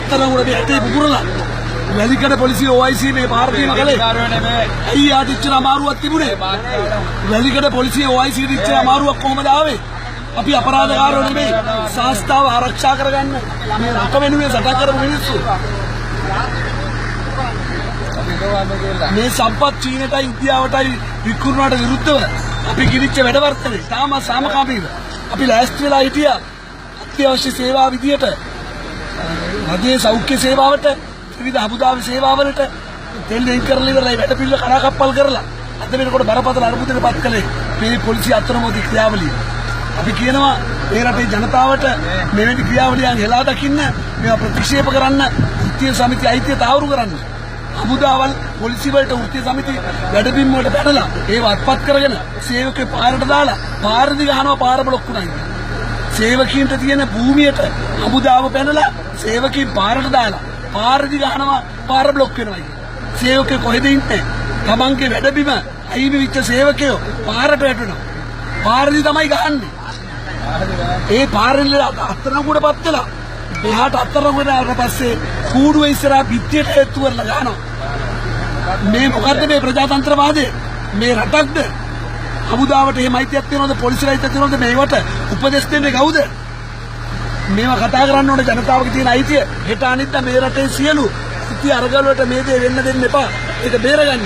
අත්තරන් උඩ ඇටේ පුපුරලා වැලිකඩ පොලිසිය OIC මේ පාරදීම කළේ. ඇයි ආදිච්චන අමාරුවක් තිබුණේ? වැලිකඩ පොලිසිය OIC දිච්චන අමාරුවක් කොහමද ආවේ? අපි අපරාධකාරයෝ නෙමෙයි. සංස්ථාව ආරක්ෂා කරගන්න මේ රට වෙනුවෙන් සටන් කරපු මිනිස්සු. මේ සම්පත් චීනටයි ඉන්දියාවටයි විකුණුවාට විරුද්ධව අපි කිරිච්ච වැඩවර්තනේ තාම සාමකාමීව අපි ලෑස්ති වෙලා හිටියා අත්‍යවශ්‍ය සේවා විදියට රජයේ සෞඛ්‍ය සේවාවට විවිධ හමුදාවේ සේවාවලට තෙල් දෙන් කරලා ඉවරයි වැඩ පිළිවෙල කඩාකප්පල් කරලා අද වෙනකොට බරපතල අරුබුදයටපත් කළේ මේ පොලිසිය අත්තරමෝදී ක්‍රියාවලිය. අපි කියනවා මේ රටේ ජනතාවට මෙවැනි ක්‍රියාවලියන් හෙලා දකින්න මේවා ප්‍රතික්ෂේප කරන්න වෘත්තීය සමිති අයිතිය තාවුරු කරන්න. හමුදාවල් පොලිසිය වලට වෘත්තීය සමිති වැඩබිම් වලට බැනලා ඒව අත්පත් කරගෙන සේවකයෝ පාරට දාලා පාරදි ගහනවා පාර බ්ලොක් වුණා. සේවකීන්ට තියෙන භූමියට හමුදාව පැනලා සේවකීන් පාරට දාලා පාරදි ගහනවා පාර බ්ලොක් වෙනවා. සේවකයෝ කොහෙද ඉන්නේ? තමන්ගේ වැඩබිම අයිමි විච්ච සේවකයෝ පාරට වැටෙනවා. පාරදි තමයි ගහන්නේ. ඒ පාරෙන් අත්තරංගුවටපත් වෙලා එහාට අත්තරංගුවට ආවට පස්සේ කූඩුව ඉස්සරහා පිටියට හේතු කරලා ගහනවා. මේ මොකද්ද මේ ප්‍රජාතන්ත්‍රවාදය? මේ රටක්ද? හමුදාවට එහෙම අයිතියක් තියෙනවද? පොලිසියට අයිතියක් තියෙනවද? මේවට උපදෙස් දෙන්නේ කවුද? මේවා කතා කරන්න ඕනේ ජනතාවගේ තියෙන අයිතිය. හෙට අනිද්දා මේ රටේ සියලු ඉති අරගල වලට මේ දේ වෙන්න දෙන්න එපා. ඒක බේරගන්න.